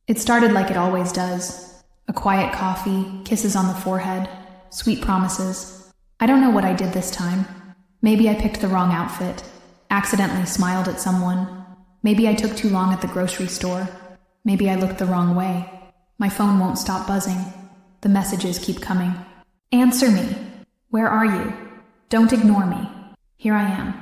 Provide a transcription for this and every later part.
It started like it always does. A quiet coffee, kisses on the forehead, sweet promises. I don't know what I did this time. Maybe I picked the wrong outfit, accidentally smiled at someone. Maybe I took too long at the grocery store. Maybe I looked the wrong way. My phone won't stop buzzing. The messages keep coming. Answer me. Where are you? Don't ignore me. Here I am,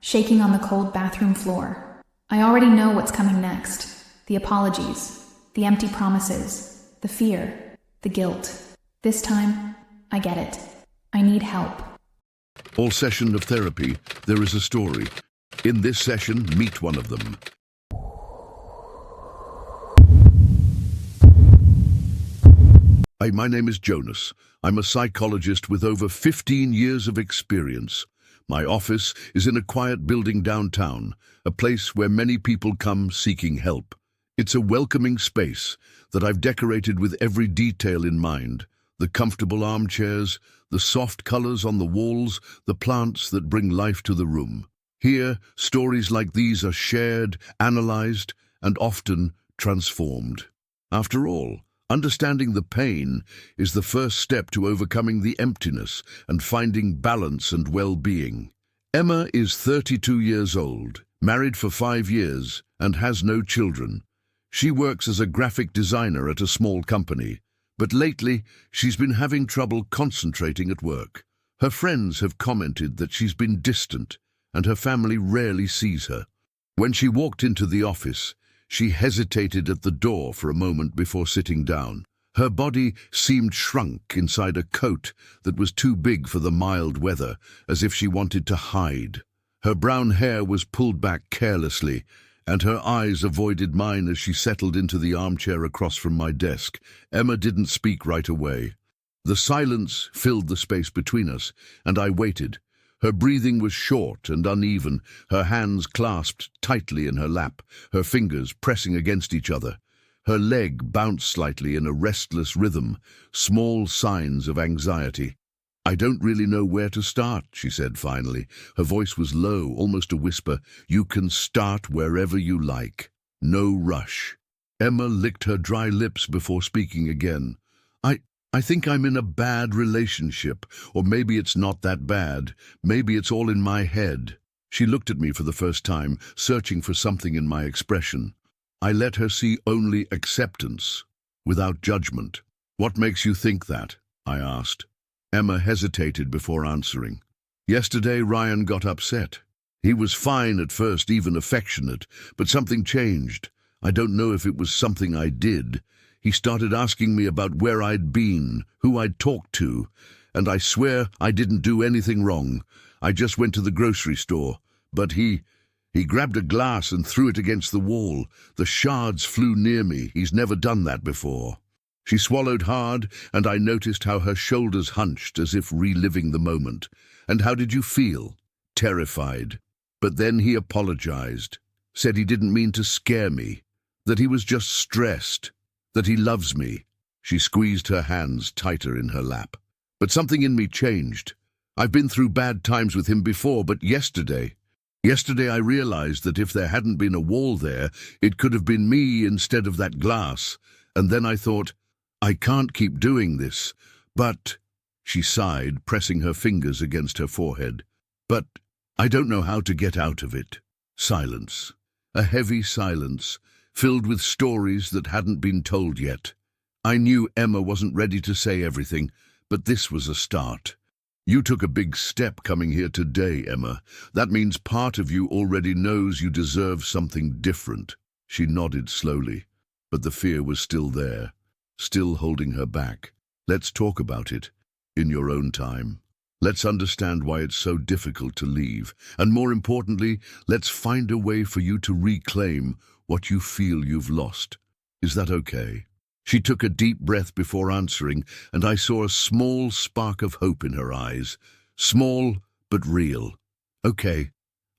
shaking on the cold bathroom floor. I already know what's coming next. The apologies, the empty promises, the fear, the guilt. This time, I get it. I need help. All session of therapy, there is a story. In this session, meet one of them. Hi, my name is Jonas. I'm a psychologist with over 15 years of experience. My office is in a quiet building downtown, a place where many people come seeking help. It's a welcoming space that I've decorated with every detail in mind. The comfortable armchairs, the soft colors on the walls, the plants that bring life to the room. Here, stories like these are shared, analyzed, and often transformed. After all, understanding the pain is the first step to overcoming the emptiness and finding balance and well-being. Emma is 32 years old, married for 5 years, and has no children. She works as a graphic designer at a small company, but lately she's been having trouble concentrating at work. Her friends have commented that she's been distant, and her family rarely sees her. When she walked into the office, she hesitated at the door for a moment before sitting down. Her body seemed shrunk inside a coat that was too big for the mild weather, as if she wanted to hide. Her brown hair was pulled back carelessly, and her eyes avoided mine as she settled into the armchair across from my desk. Emma didn't speak right away. The silence filled the space between us, and I waited. Her breathing was short and uneven, her hands clasped tightly in her lap, her fingers pressing against each other. Her leg bounced slightly in a restless rhythm, small signs of anxiety. "I don't really know where to start," she said finally. Her voice was low, almost a whisper. "You can start wherever you like. No rush." Emma licked her dry lips before speaking again. I think I'm in a bad relationship, or maybe it's not that bad. Maybe it's all in my head." She looked at me for the first time, searching for something in my expression. I let her see only acceptance, without judgment. "What makes you think that?" I asked. Emma hesitated before answering. "Yesterday, Ryan got upset. He was fine at first, even affectionate, but something changed. I don't know if it was something I did. He started asking me about where I'd been, who I'd talked to, and I swear I didn't do anything wrong. I just went to the grocery store. But he grabbed a glass and threw it against the wall. The shards flew near me. He's never done that before." She swallowed hard, and I noticed how her shoulders hunched as if reliving the moment. "And how did you feel?" "Terrified. But then he apologized, said he didn't mean to scare me, that he was just stressed, that he loves me." She squeezed her hands tighter in her lap. "But something in me changed. I've been through bad times with him before, but yesterday I realized that if there hadn't been a wall there, it could have been me instead of that glass. And then I thought, I can't keep doing this. But," she sighed, pressing her fingers against her forehead, "but I don't know how to get out of it." Silence. A heavy silence, filled with stories that hadn't been told yet. I knew Emma wasn't ready to say everything, but this was a start. "You took a big step coming here today, Emma. That means part of you already knows you deserve something different." She nodded slowly, but the fear was still there, still holding her back. "Let's talk about it, in your own time. Let's understand why it's so difficult to leave, and more importantly, let's find a way for you to reclaim what you feel you've lost. Is that okay?" She took a deep breath before answering, and I saw a small spark of hope in her eyes. Small, but real. "Okay."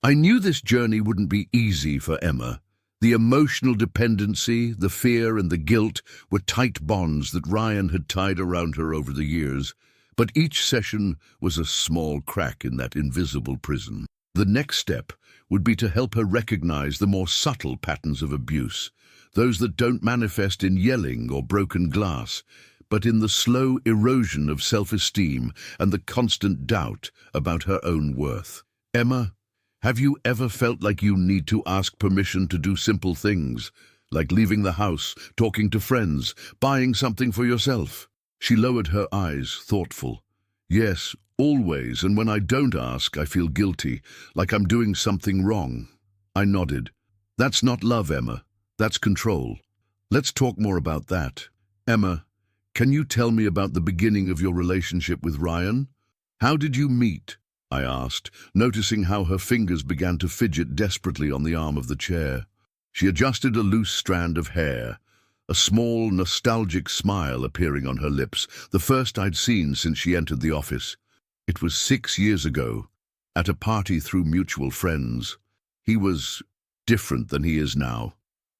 I knew this journey wouldn't be easy for Emma. The emotional dependency, the fear, and the guilt were tight bonds that Ryan had tied around her over the years, but each session was a small crack in that invisible prison. The next step would be to help her recognize the more subtle patterns of abuse, those that don't manifest in yelling or broken glass, but in the slow erosion of self-esteem and the constant doubt about her own worth. Emma, have you ever felt like you need to ask permission to do simple things, like leaving the house, talking to friends, buying something for yourself? She lowered her eyes, thoughtful. Yes, always, and when I don't ask, I feel guilty, like I'm doing something wrong. I nodded. That's not love, Emma. That's control. Let's talk more about that. Emma, can you tell me about the beginning of your relationship with Ryan? How did you meet? I asked, noticing how her fingers began to fidget desperately on the arm of the chair. She adjusted a loose strand of hair, a small, nostalgic smile appearing on her lips, the first I'd seen since she entered the office. It was 6 years ago, at a party through mutual friends. He was different than he is now.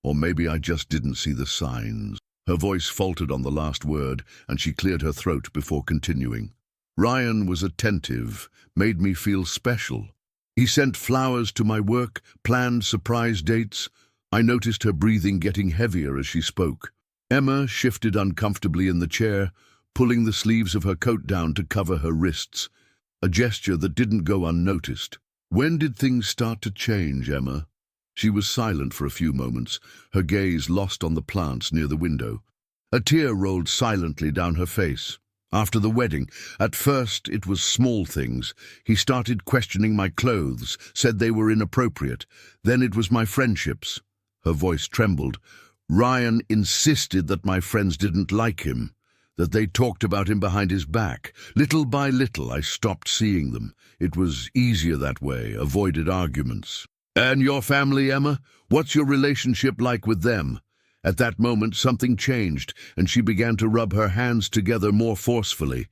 Or maybe I just didn't see the signs. Her voice faltered on the last word, and she cleared her throat before continuing. Ryan was attentive, made me feel special. He sent flowers to my work, planned surprise dates. I noticed her breathing getting heavier as she spoke. Emma shifted uncomfortably in the chair, pulling the sleeves of her coat down to cover her wrists, a gesture that didn't go unnoticed. When did things start to change, Emma? She was silent for a few moments, her gaze lost on the plants near the window. A tear rolled silently down her face. After the wedding, at first it was small things. He started questioning my clothes, said they were inappropriate. Then it was my friendships. Her voice trembled. Ryan insisted that my friends didn't like him, that they talked about him behind his back. Little by little, I stopped seeing them. It was easier that way, avoided arguments. And your family, Emma? What's your relationship like with them? At that moment, something changed, and she began to rub her hands together more forcefully.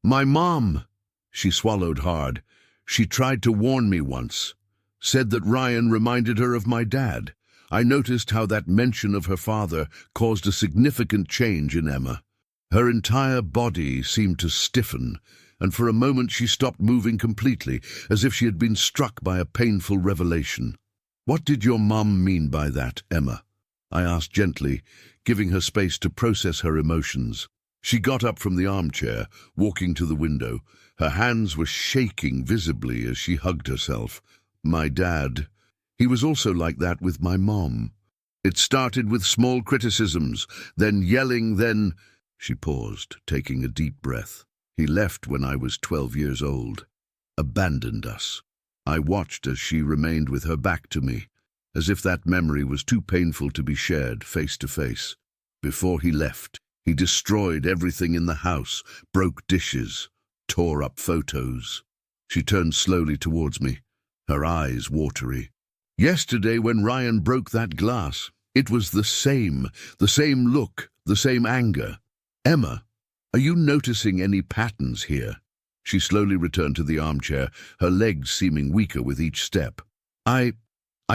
My mom, she swallowed hard. She tried to warn me once, said that Ryan reminded her of my dad. I noticed how that mention of her father caused a significant change in Emma. Her entire body seemed to stiffen, and for a moment she stopped moving completely, as if she had been struck by a painful revelation. What did your mum mean by that, Emma? I asked gently, giving her space to process her emotions. She got up from the armchair, walking to the window. Her hands were shaking visibly as she hugged herself. My dad, he was also like that with my mom. It started with small criticisms, then yelling, then... She paused, taking a deep breath. He left when I was 12 years old, abandoned us. I watched as she remained with her back to me, as if that memory was too painful to be shared face to face. Before he left, he destroyed everything in the house, broke dishes, tore up photos. She turned slowly towards me, her eyes watery. Yesterday, when Ryan broke that glass, it was the same look, the same anger. Emma, are you noticing any patterns here? She slowly returned to the armchair, her legs seeming weaker with each step. I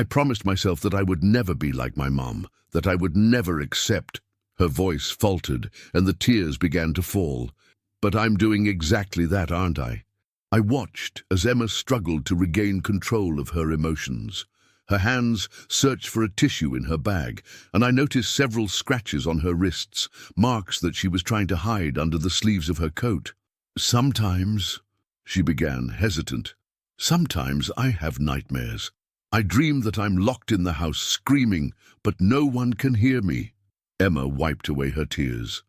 promised myself that I would never be like my mom, that I would never accept. Her voice faltered, and the tears began to fall. But I'm doing exactly that, aren't I? I watched as Emma struggled to regain control of her emotions. Her hands searched for a tissue in her bag, and I noticed several scratches on her wrists, marks that she was trying to hide under the sleeves of her coat. Sometimes, she began, hesitant, sometimes I have nightmares. I dream that I'm locked in the house screaming, but no one can hear me. Emma wiped away her tears.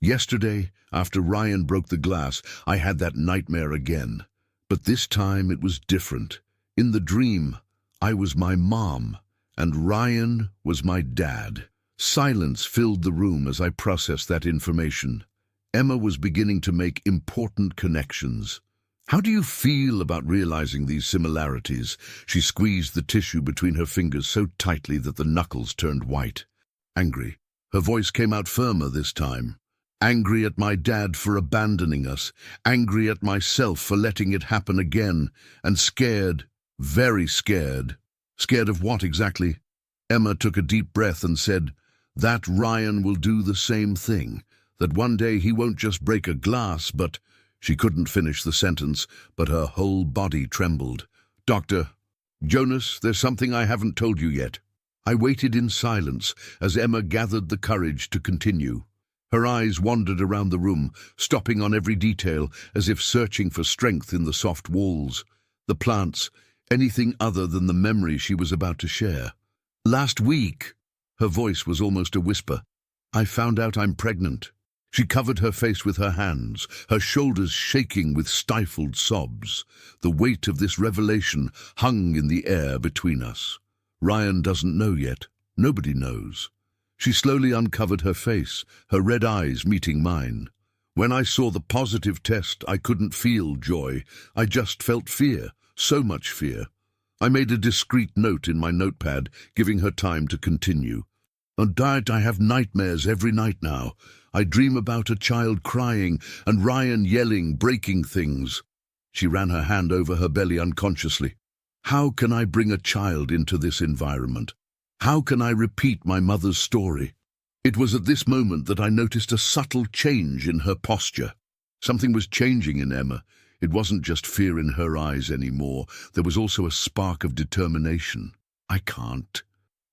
Yesterday, after Ryan broke the glass, I had that nightmare again. But this time it was different. In the dream, I was my mom, and Ryan was my dad. Silence filled the room as I processed that information. Emma was beginning to make important connections. How do you feel about realizing these similarities? She squeezed the tissue between her fingers so tightly that the knuckles turned white. Angry. Her voice came out firmer this time. Angry at my dad for abandoning us, angry at myself for letting it happen again, and scared, very scared. Scared of what exactly? Emma took a deep breath and said, that Ryan will do the same thing, that one day he won't just break a glass, but... She couldn't finish the sentence, but her whole body trembled. Doctor, Jonas, there's something I haven't told you yet. I waited in silence as Emma gathered the courage to continue. Her eyes wandered around the room, stopping on every detail as if searching for strength in the soft walls, the plants, anything other than the memory she was about to share. Last week, her voice was almost a whisper, I found out I'm pregnant. She covered her face with her hands, her shoulders shaking with stifled sobs. The weight of this revelation hung in the air between us. Ryan doesn't know yet. Nobody knows. She slowly uncovered her face, her red eyes meeting mine. When I saw the positive test, I couldn't feel joy. I just felt fear, so much fear. I made a discreet note in my notepad, giving her time to continue. On diet, I have nightmares every night now. I dream about a child crying and Ryan yelling, breaking things. She ran her hand over her belly unconsciously. How can I bring a child into this environment? How can I repeat my mother's story? It was at this moment that I noticed a subtle change in her posture. Something was changing in Emma. It wasn't just fear in her eyes anymore. There was also a spark of determination. I can't,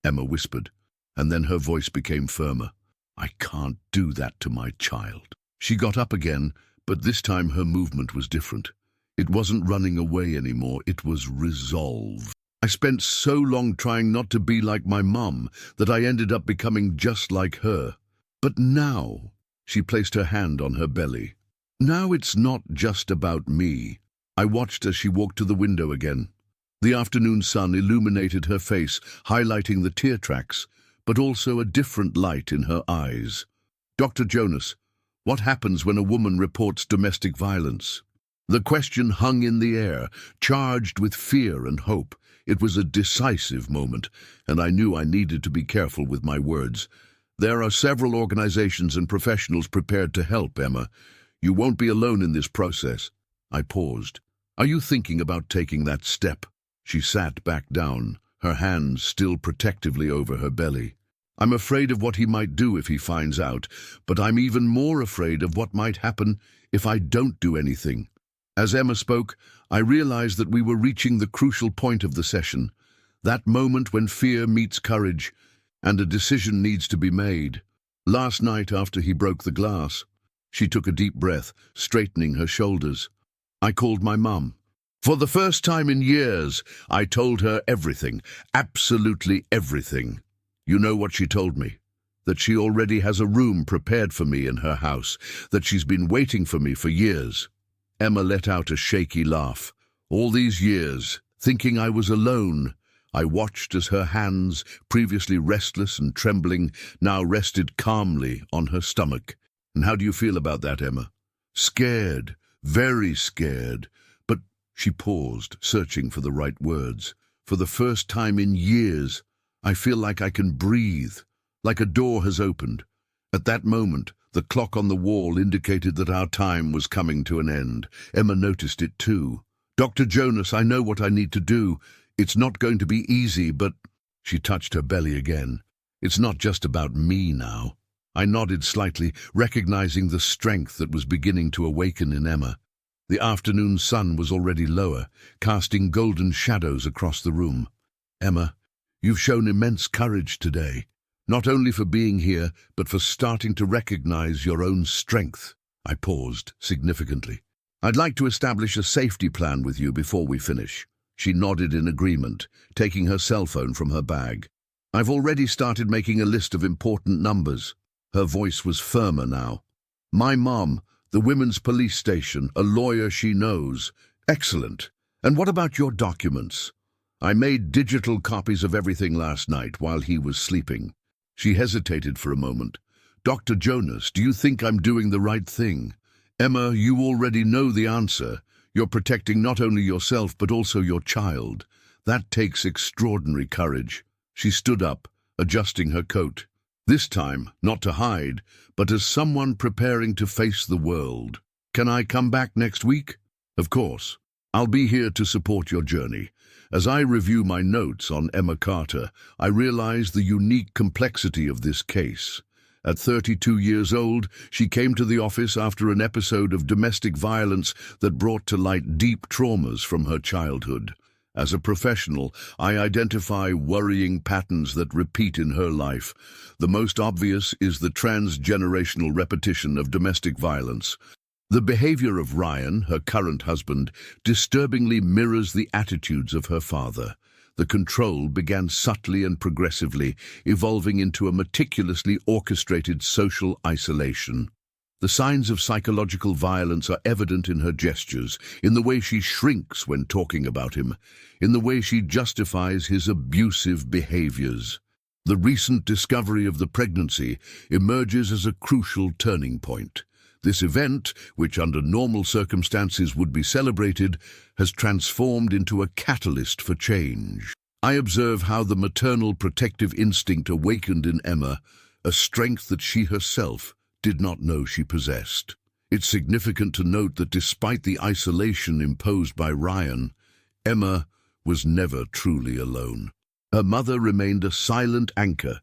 Emma whispered, and then her voice became firmer. I can't do that to my child. She got up again, but this time her movement was different. It wasn't running away anymore, it was resolve. I spent so long trying not to be like my mum that I ended up becoming just like her. But now, she placed her hand on her belly. Now it's not just about me. I watched as she walked to the window again. The afternoon sun illuminated her face, highlighting the tear tracks, but also a different light in her eyes. Dr. Jonas, what happens when a woman reports domestic violence? The question hung in the air, charged with fear and hope. It was a decisive moment, and I knew I needed to be careful with my words. There are several organizations and professionals prepared to help, Emma. You won't be alone in this process. I paused. Are you thinking about taking that step? She sat back down, her hands still protectively over her belly. I'm afraid of what he might do if he finds out, but I'm even more afraid of what might happen if I don't do anything. As Emma spoke, I realized that we were reaching the crucial point of the session, that moment when fear meets courage, and a decision needs to be made. Last night, after he broke the glass, she took a deep breath, straightening her shoulders. I called my mum. For the first time in years, I told her everything, absolutely everything. You know what she told me? That she already has a room prepared for me in her house, that she's been waiting for me for years. Emma let out a shaky laugh. All these years, thinking I was alone, I watched as her hands, previously restless and trembling, now rested calmly on her stomach. And how do you feel about that, Emma? Scared, very scared. But she paused, searching for the right words. For the first time in years, I feel like I can breathe, like a door has opened. At that moment, the clock on the wall indicated that our time was coming to an end. Emma noticed it too. Dr. Jonas, I know what I need to do. It's not going to be easy, but... She touched her belly again. It's not just about me now. I nodded slightly, recognizing the strength that was beginning to awaken in Emma. The afternoon sun was already lower, casting golden shadows across the room. Emma, you've shown immense courage today. Not only for being here, but for starting to recognize your own strength. I paused significantly. I'd like to establish a safety plan with you before we finish. She nodded in agreement, taking her cell phone from her bag. I've already started making a list of important numbers. Her voice was firmer now. My mom, the women's police station, a lawyer she knows. Excellent. And what about your documents? I made digital copies of everything last night while he was sleeping. She hesitated for a moment. Dr. Jonas, do you think I'm doing the right thing? Emma, you already know the answer. You're protecting not only yourself but also your child. That takes extraordinary courage. She stood up, adjusting her coat. This time, not to hide, but as someone preparing to face the world. Can I come back next week? Of course. I'll be here to support your journey. As I review my notes on Emma Carter, I realize the unique complexity of this case. At 32 years old, she came to the office after an episode of domestic violence that brought to light deep traumas from her childhood. As a professional, I identify worrying patterns that repeat in her life. The most obvious is the transgenerational repetition of domestic violence. The behavior of Ryan, her current husband, disturbingly mirrors the attitudes of her father. The control began subtly and progressively, evolving into a meticulously orchestrated social isolation. The signs of psychological violence are evident in her gestures, in the way she shrinks when talking about him, in the way she justifies his abusive behaviors. The recent discovery of the pregnancy emerges as a crucial turning point. This event, which under normal circumstances would be celebrated, has transformed into a catalyst for change. I observe how the maternal protective instinct awakened in Emma, a strength that she herself did not know she possessed. It's significant to note that despite the isolation imposed by Ryan, Emma was never truly alone. Her mother remained a silent anchor,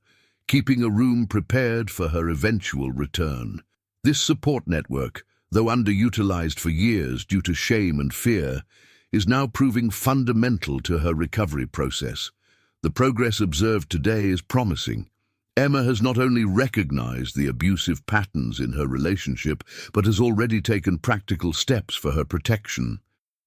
keeping a room prepared for her eventual return. This support network, though underutilized for years due to shame and fear, is now proving fundamental to her recovery process. The progress observed today is promising. Emma has not only recognized the abusive patterns in her relationship, but has already taken practical steps for her protection.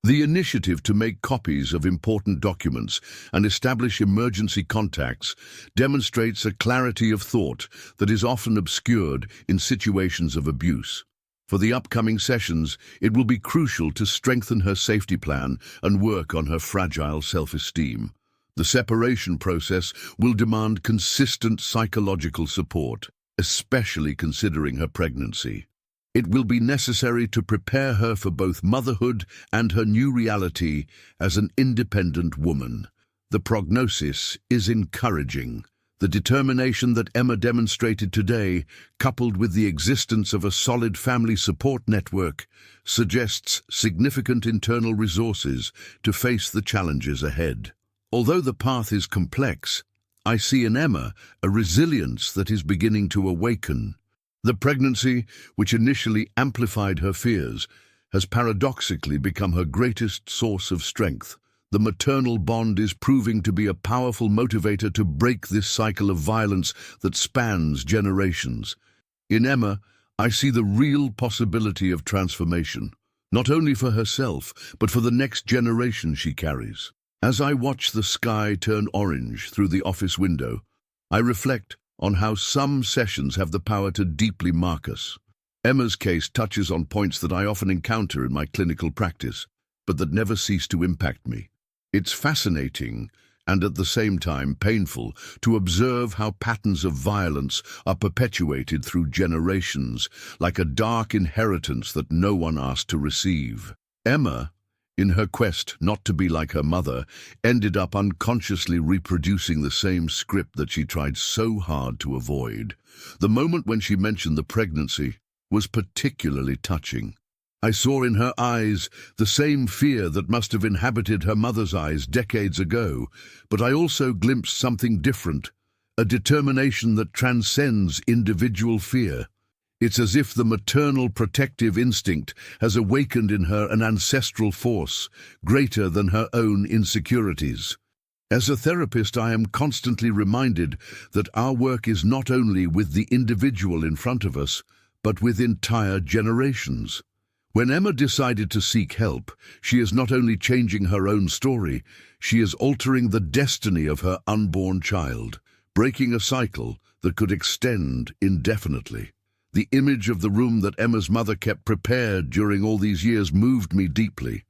The initiative to make copies of important documents and establish emergency contacts demonstrates a clarity of thought that is often obscured in situations of abuse. For the upcoming sessions, it will be crucial to strengthen her safety plan and work on her fragile self-esteem. The separation process will demand consistent psychological support, especially considering her pregnancy. It will be necessary to prepare her for both motherhood and her new reality as an independent woman. The prognosis is encouraging. The determination that Emma demonstrated today, coupled with the existence of a solid family support network, suggests significant internal resources to face the challenges ahead. Although the path is complex, I see in Emma a resilience that is beginning to awaken. The pregnancy, which initially amplified her fears, has paradoxically become her greatest source of strength. The maternal bond is proving to be a powerful motivator to break this cycle of violence that spans generations. In Emma, I see the real possibility of transformation, not only for herself, but for the next generation she carries. As I watch the sky turn orange through the office window, I reflect on how some sessions have the power to deeply mark us. Emma's case touches on points that I often encounter in my clinical practice, but that never cease to impact me. It's fascinating and at the same time painful to observe how patterns of violence are perpetuated through generations, like a dark inheritance that no one asked to receive. Emma, in her quest not to be like her mother, ended up unconsciously reproducing the same script that she tried so hard to avoid. The moment when she mentioned the pregnancy was particularly touching. I saw in her eyes the same fear that must have inhabited her mother's eyes decades ago, but I also glimpsed something different, a determination that transcends individual fear. It's as if the maternal protective instinct has awakened in her an ancestral force greater than her own insecurities. As a therapist, I am constantly reminded that our work is not only with the individual in front of us, but with entire generations. When Emma decided to seek help, she is not only changing her own story, she is altering the destiny of her unborn child, breaking a cycle that could extend indefinitely. The image of the room that Emma's mother kept prepared during all these years moved me deeply.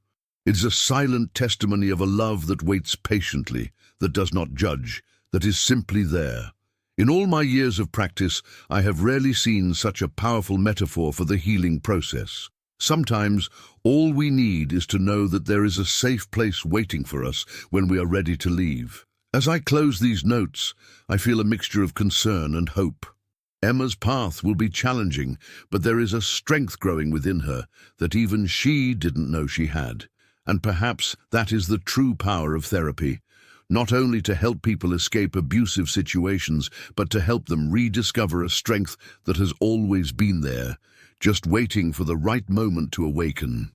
It is a silent testimony of a love that waits patiently, that does not judge, that is simply there. In all my years of practice, I have rarely seen such a powerful metaphor for the healing process. Sometimes, all we need is to know that there is a safe place waiting for us when we are ready to leave. As I close these notes, I feel a mixture of concern and hope. Emma's path will be challenging, but there is a strength growing within her that even she didn't know she had. And perhaps that is the true power of therapy, not only to help people escape abusive situations, but to help them rediscover a strength that has always been there, just waiting for the right moment to awaken.